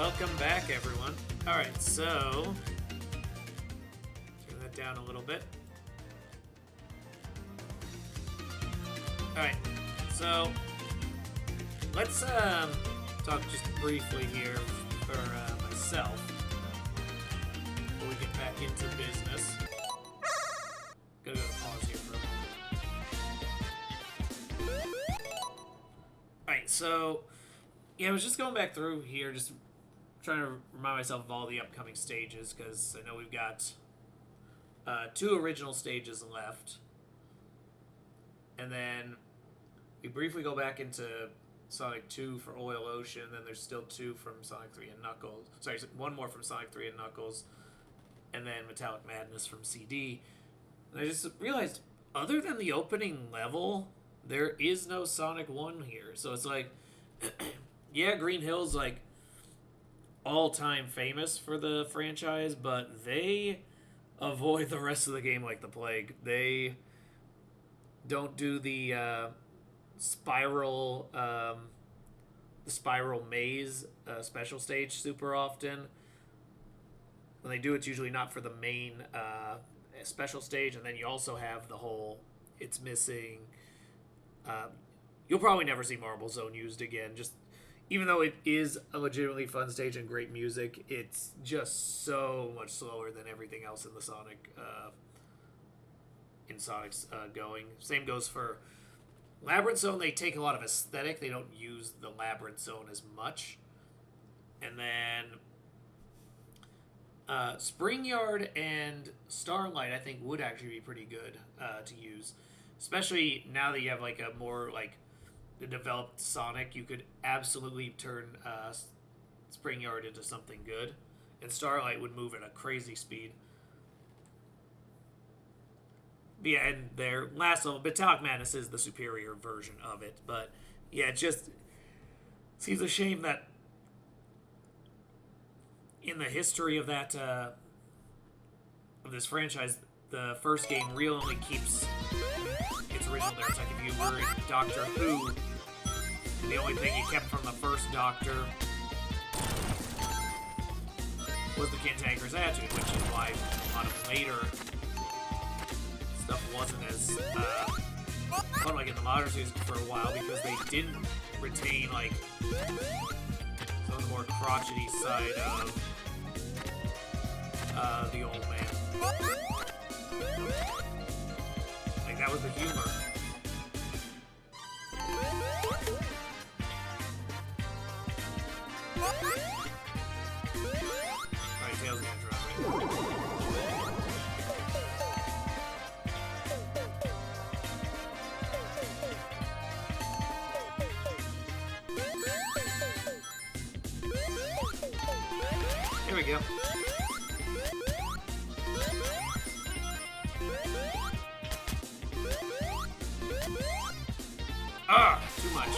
welcome back, everyone. Alright, so turn that down a little bit. Alright, so let's talk just briefly here for myself before we get back into business. Gotta go to pause here for a moment. Alright, so yeah, I was just going back through here, just trying to remind myself of all the upcoming stages, because I know we've got 2 original stages left. And then we briefly go back into Sonic 2 for Oil Ocean, then there's still 2 from Sonic 3 and Knuckles. Sorry, 1 more from Sonic 3 and Knuckles, and then Metallic Madness from CD. And I just realized, other than the opening level, there is no Sonic 1 here. So it's like, yeah, Green Hill's like all-time famous for the franchise, but they avoid the rest of the game like the plague. They don't do the spiral maze special stage super often. When they do, it's usually not for the main special stage, and then you also have the whole it's missing. You'll probably never see Marble Zone used again. Just even though it is a legitimately fun stage and great music, it's just so much slower than everything else in the Sonic's going. Same goes for Labyrinth Zone. They take a lot of aesthetic. They don't use the Labyrinth Zone as much. And then Spring Yard and Starlight, I think, would actually be pretty good to use. Especially now that you have like a more like the developed Sonic, you could absolutely turn Spring Yard into something good. And Starlight would move at a crazy speed. Yeah, and their last level, Metallic Madness, is the superior version of it. But yeah, it just seems a shame that in the history of that of this franchise, the first game really only keeps its original there. It's like if you were in Doctor Who, the only thing you kept from the first Doctor was the Cantankerous Attitude, which is why a lot of later stuff wasn't as fun like in the modern series for a while, because they didn't retain like some of the more crotchety side of the old man. Like that was the humor. Alright, Tails gonna drop it. Here we go. Ah, too much.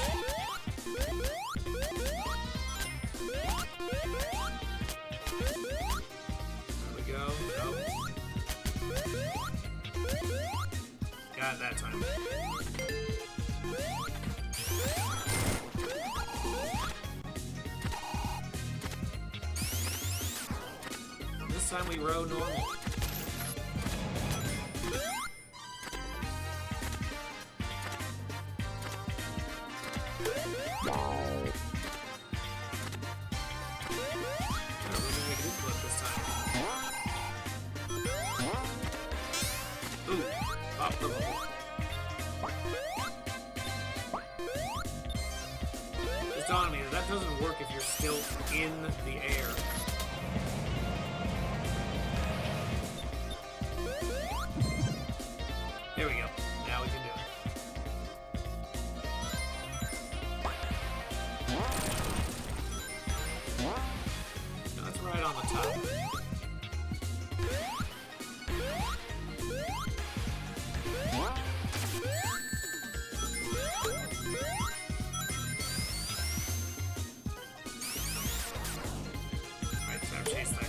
There we go. Nope. Got it that time. This time we row normal. It's dawned on me that doesn't work if you're still in the air. There we go. Now we can do it. Now that's right on the top. Chase that guy.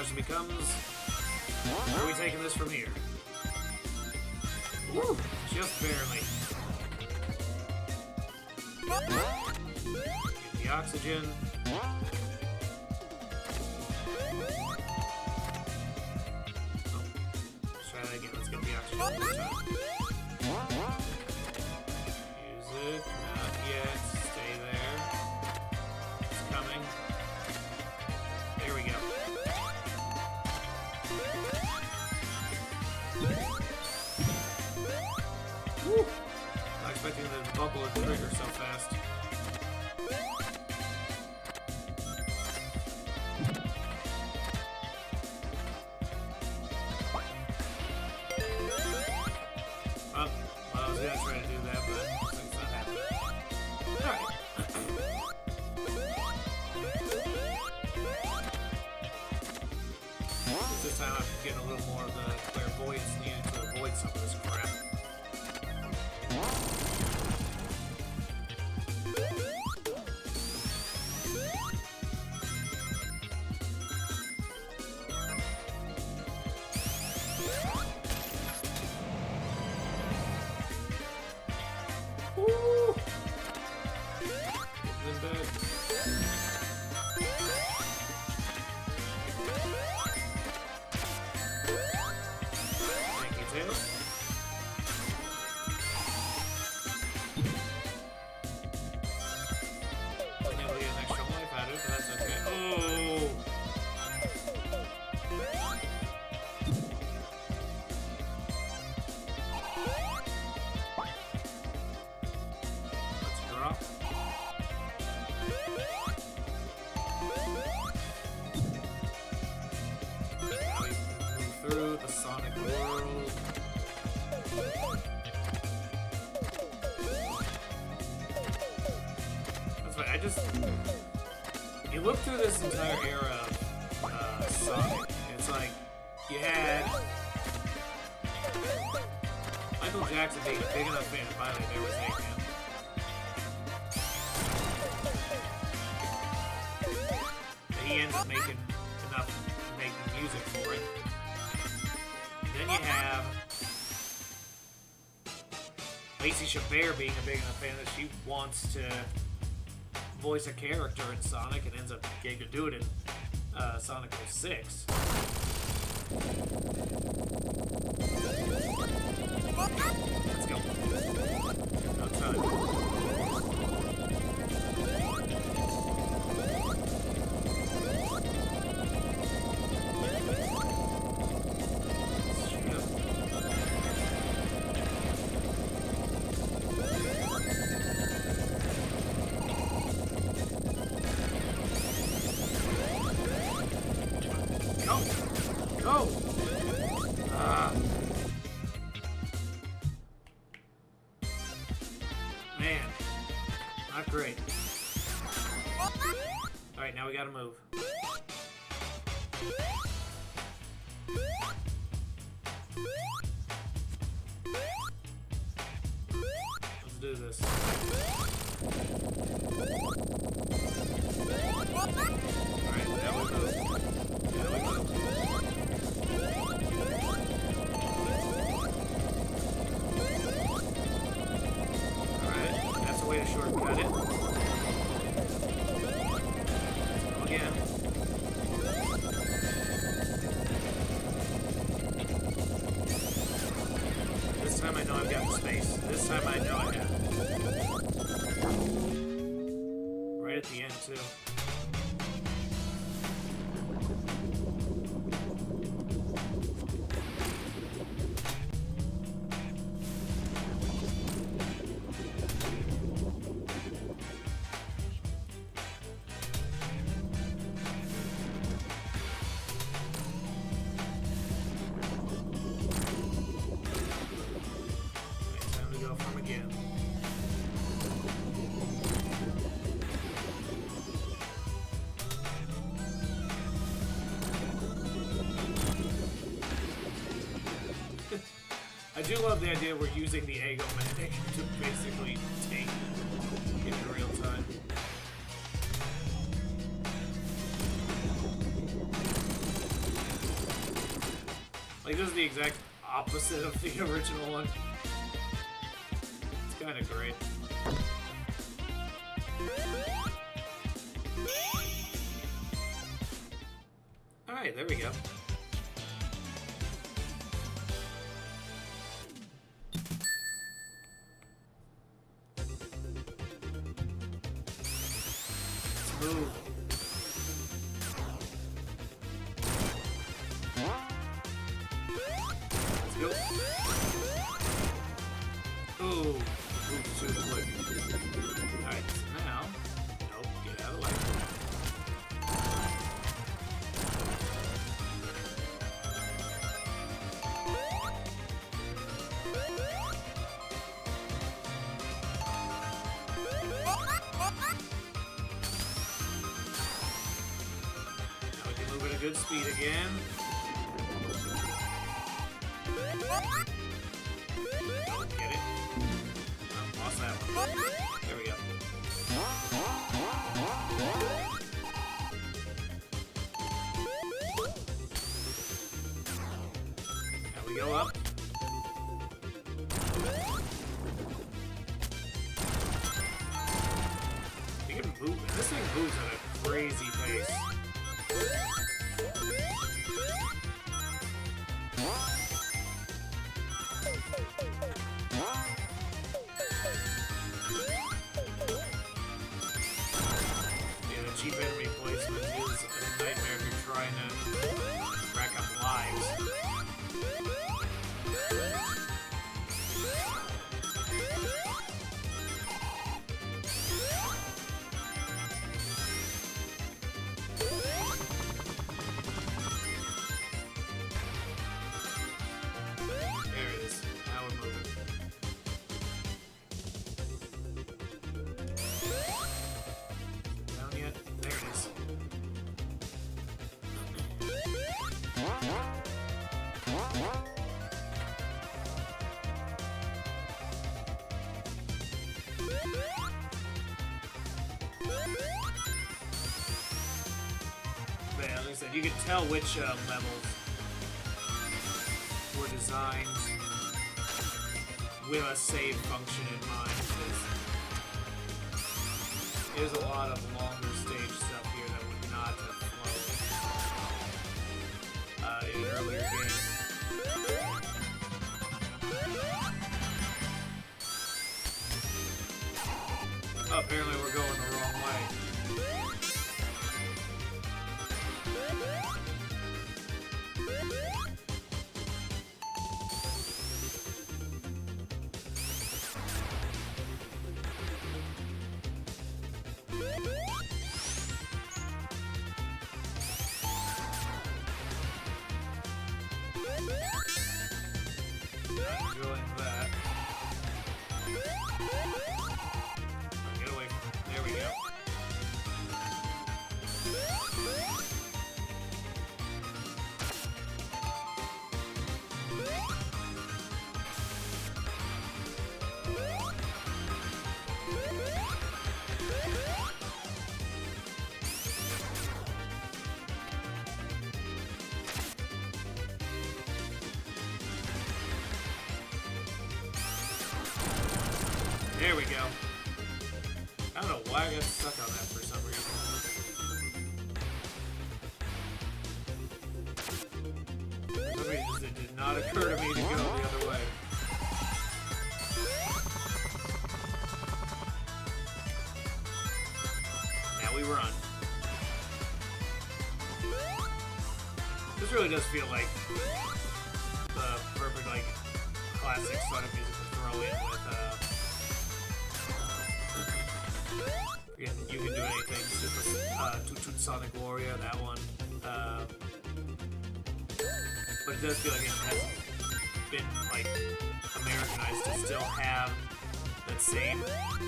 question becomes, where are we taking this from here? Woo! Just barely. Get the oxygen. Oh. Let's try that again. Let's get the oxygen one more time. Use it. Not yet. Stay there. It's coming. There we go. Woo! Not expecting the bubble to trigger so fast. Oh, well, I was gonna try to do that, but it's not happening. Alright. This time I'm getting a little more of the clairvoyance needed to avoid some of this crap. Woo! Getting in bed. Thank you, Tails. Wasn't able to get an extra life out of it, but that's okay. Oh! Let's drop. Now we move through the Sonic world. That's right, you look through this entire era of Sonic, and it's like, you had Michael Jackson being a big enough fan to finally there was Eggman. But he ends up making music for it. Then you have Lacey Chabert being a big enough fan that she wants to voice a character in Sonic and ends up getting to do it in Sonic 06. Let's go. No time. Go! Man, not great. Alright, now we gotta move. Let's do this. Alright, now we move. Now we move. Alright, that's a way to shortcut it. Go again. This time I know I've got the space. This time I know I have it. Right at the end, too. I do love the idea we're using the Eggomatic to basically take it in real time. Like, this is the exact opposite of the original one. It's kind of great. Alright, there we go. Let's move. Let's go. Ooh, move too quick. Alright, so now, nope, get out of the way. Now we can move at a good speed again. Don't get it. Oh, lost that one. There we go. Now we go up. We can move. This thing moves at a crazy pace. Cheap enemy placement is a nightmare if you're trying to rack up lives. There it is. Now we're moving. Down yet? There it is. But yeah, like I said, you can tell which levels were designed with a save function in mind. There's a lot of longer stage stuff here that would not have flown in earlier games. Oh, apparently we're going the wrong way. Not enjoying that. Get away from it. There we go. There we go. I don't know why I got stuck on that for some reason. For some reason, it did not occur to me to go the other way. Now we run. This really does feel like the perfect, like, classic Sonic music to throw in with, you can do anything. Super Toot Toot Sonic Warrior, that one. But it does feel like it has been like Americanized to still have that same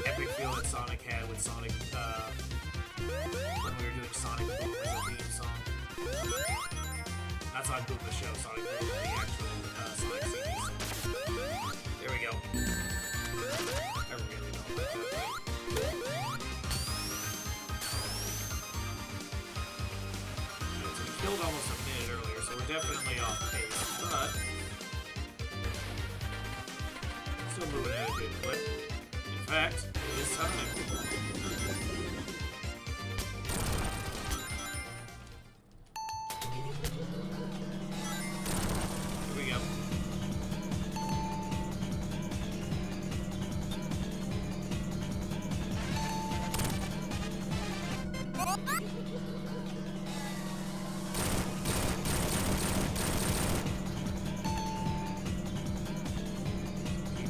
epic feel that Sonic had with Sonic when we were doing Sonic Boom as a theme song. Not Sonic Boom the show, Sonic Boom the actual Sonic CD. There we go. I really don't like that thing. Killed almost a minute earlier, so we're definitely off pace, but still moving at a good clip. In fact, it is time. Here we go.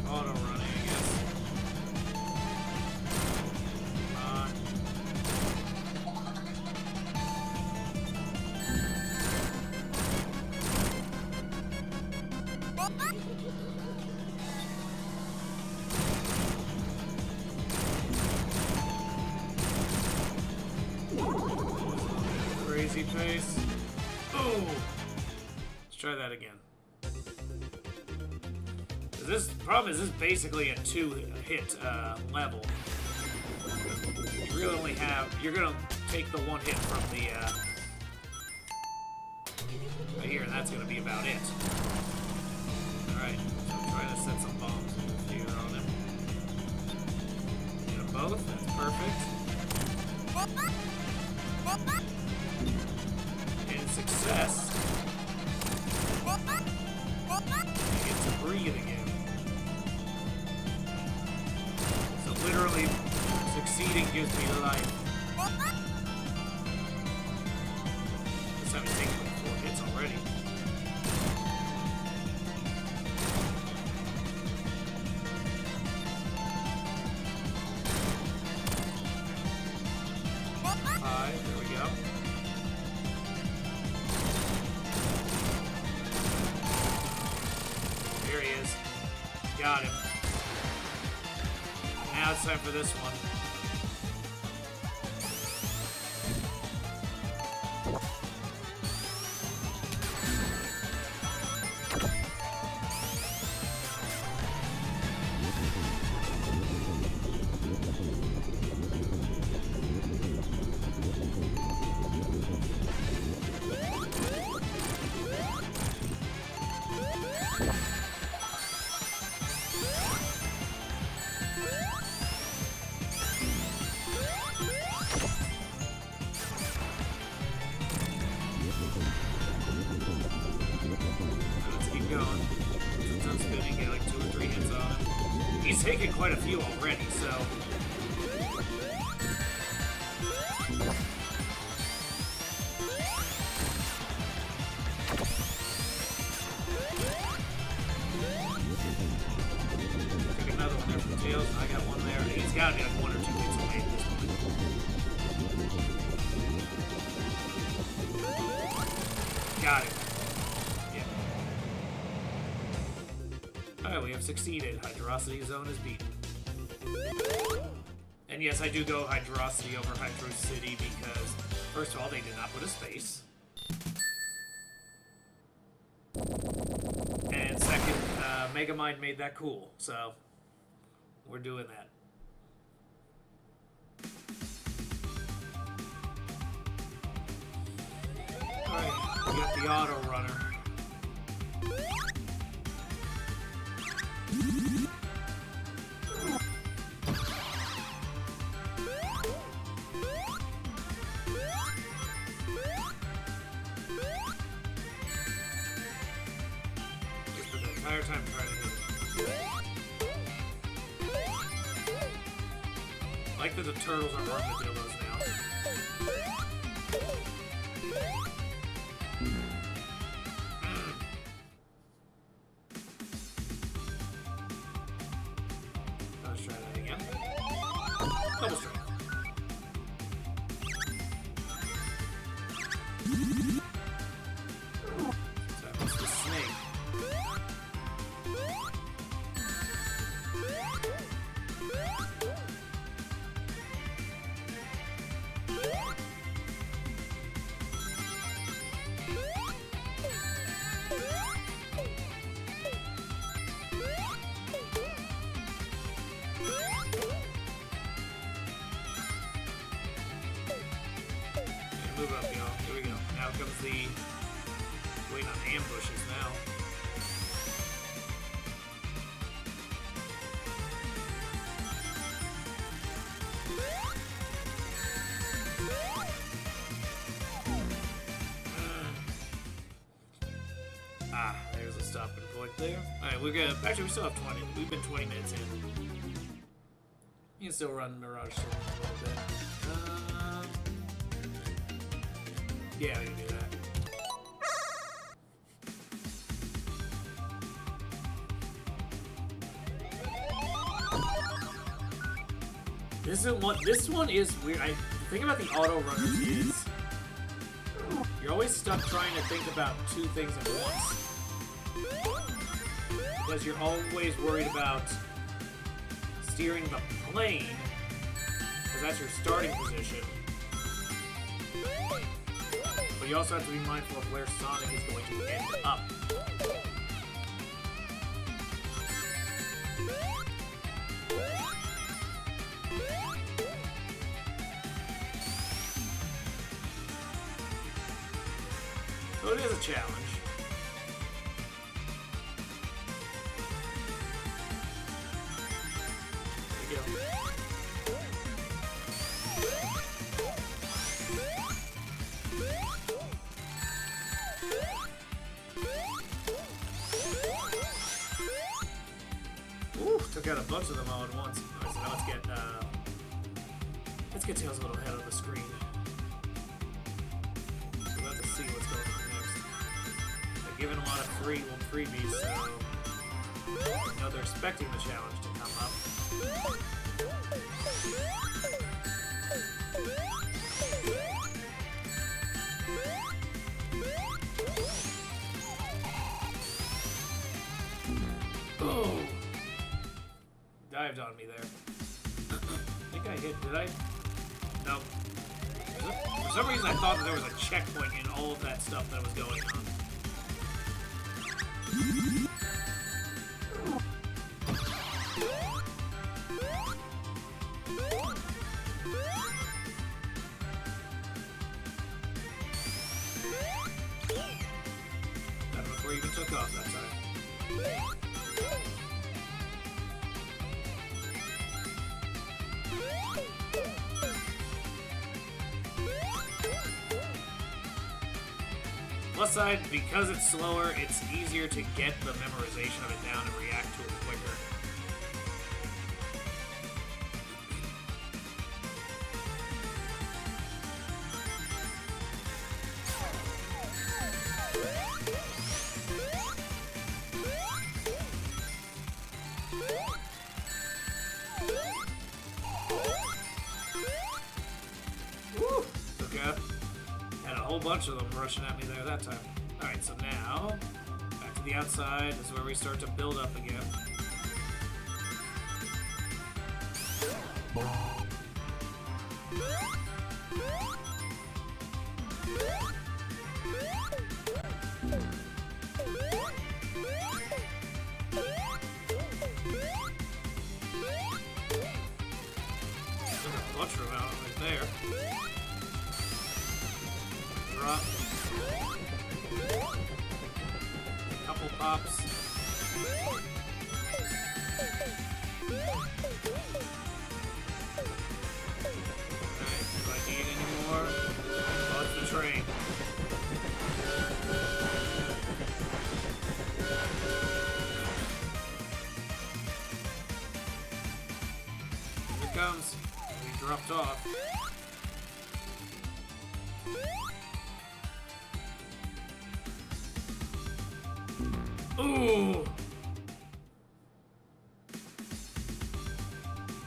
Auto running, I guess. Crazy pace. Oh! Let's try that again. This problem is this is basically a 2-hit level. You really only have, you're gonna take the 1 hit from the right here, and that's gonna be about it. Alright, so I'm trying to set some bombs here on him. Get them both, that's perfect. And success. I get to breathe again. Literally, succeeding gives me life. This time it's taken like 4 hits already. Five, there we go. There he is. Got him. Now it's time for this one. He's taken quite a few already, so... Took another one there from Tails, and I got one there. He's got to be like 1 or 2 hits away at this point. Got it. Alright, we have succeeded. Hydrocity zone is beaten. And yes, I do go Hydrocity over Hydrocity because, first of all, they did not put a space. And second, Megamind made that cool, so we're doing that. Alright, we got the auto runner. Entire time trying to hit it. I like that the turtles are armadillos now. Let's try that again. Double strike. So that was the snake. Move up, y'all. Here we go. Now comes the waiting on ambushes now. There's a stopping point there. Alright, we're good. Actually, we still have 20. We've been 20 minutes in. You can still run Mirage Storm a little bit. Yeah, we can do that. This one is weird. The thing about the auto runners is you're always stuck trying to think about two things at once. Because you're always worried about steering the plane, because that's your starting position. But you also have to be mindful of where Sonic is going to end up. So it is a challenge. There we go. Ooh, took out a bunch of them all at once. Alright, so now let's get Tails a little ahead of the screen. We're about to see what's going on next. They're giving a lot of freebies, so I know they're expecting the challenge to come up. Oh! Dived on me there. I think I hit, did I? Nope. For some reason I thought that there was a checkpoint in all of that stuff that was going on. That before I even took off that time. Plus side, because it's slower, it's easier to get the memorization of it down and react to it quicker. Woo! Okay. Had a whole bunch of them rushing at me there that time. Alright, so now, back to the outside. This is where we start to build up again. There's a bunch of them out right there. Drop. Couple pops. Alright, do I need any more? Oh, it's the train. Here it comes. We dropped off. Ooh!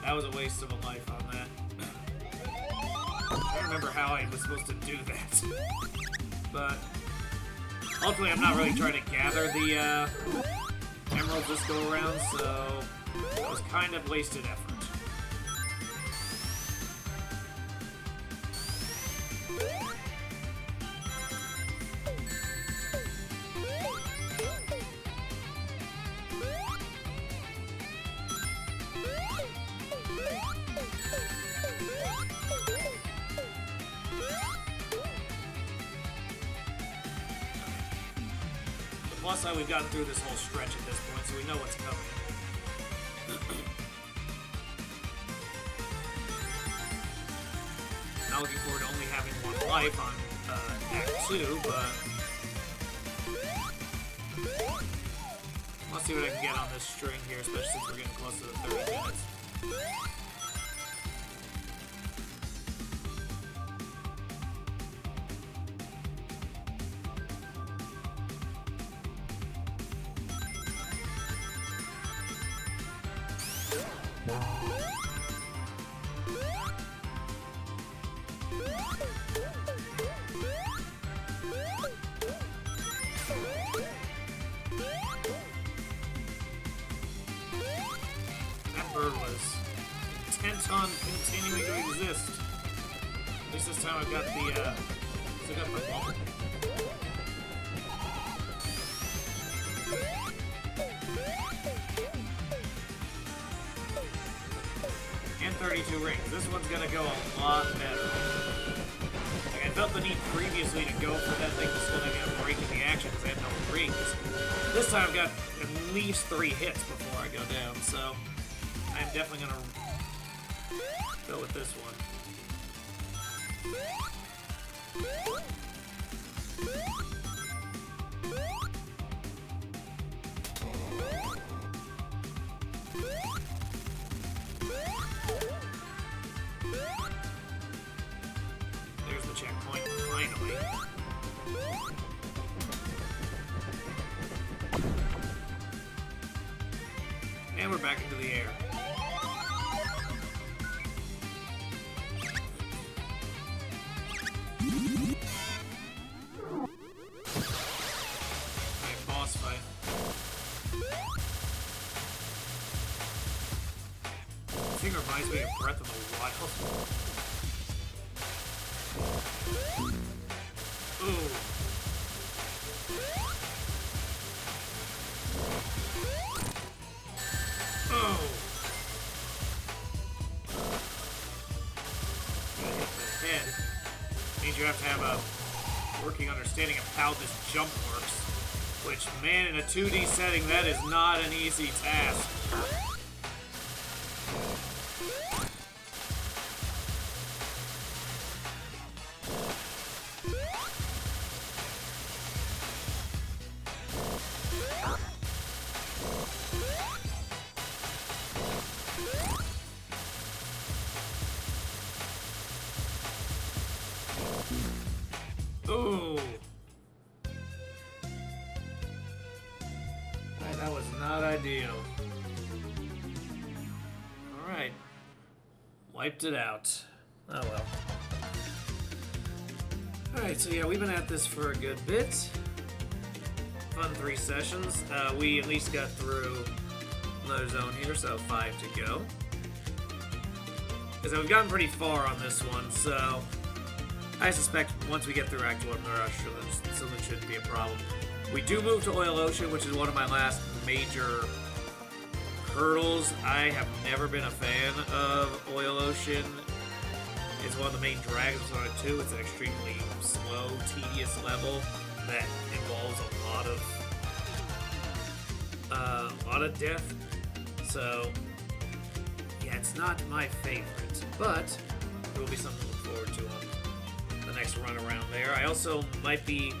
That was a waste of a life on that. I don't remember how I was supposed to do that. But ultimately I'm not really trying to gather the emeralds this go around, so it was kind of wasted effort. Plus, we've gotten through this whole stretch at this point, so we know what's coming. Not looking forward to only having one life on Act 2, but let's see what I can get on this string here, especially since we're getting close to the 30 minutes. Bird was intent on continuing to exist. At least this time I've got the, still got my bubble. And 32 rings. This one's gonna go a lot better. Like, I felt the need previously to go for that thing to still get a break in the action because I had no rings. This time I've got at least 3 hits before I go down, so I'm definitely gonna go with this one. There's the checkpoint, finally. And we're back into the air. Boss fight. This thing reminds me of Breath of the Wild. Ooh. Oh. Gotta hit the head. Means you have to have a working understanding of how this jump works. Which, man, in a 2D setting, that is not an easy task. Ooh. That was not ideal. Alright. Wiped it out. Oh well. Alright, so yeah, we've been at this for a good bit. Fun 3 sessions. We at least got through another zone here, so 5 to go. Because we've gotten pretty far on this one, so I suspect once we get through Act 1, there shouldn't be a problem. We do move to Oil Ocean, which is one of my last major hurdles. I have never been a fan of Oil Ocean. It's one of the main drags of Sonic 2. It's an extremely slow, tedious level that involves a lot of death. So, yeah, it's not my favorite, but it will be something to look forward to on the next run around there. I also might be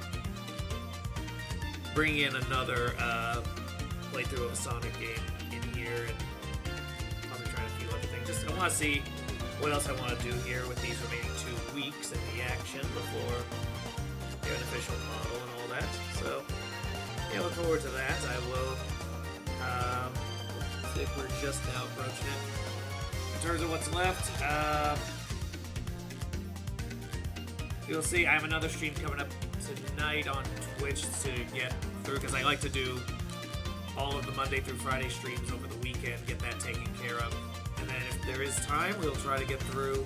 bringing in another playthrough of a Sonic game in here, and probably trying a few other things. I want to see what else I want to do here with these remaining 2 weeks in the action before we have an official model and all that. So, yeah, look forward to that. I will see if we're just now approaching it. In terms of what's left, you'll see I have another stream coming up tonight on Twitch to get through, because I like to do all of the Monday through Friday streams over the weekend, get that taken care of. And then if there is time, we'll try to get through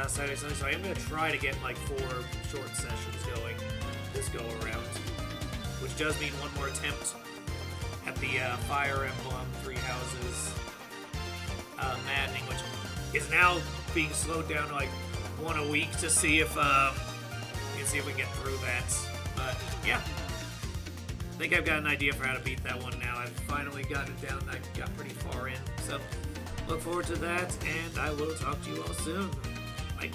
Saturday, Sunday. So I am going to try to get like 4 short sessions going this go around, which does mean one more attempt at the Fire Emblem Three Houses Maddening, which is now being slowed down to like 1 a week to see if we can get through that. But yeah, think I've got an idea for how to beat that one now. I've finally gotten it down. I got pretty far in. So look forward to that, and I will talk to you all soon. Bye.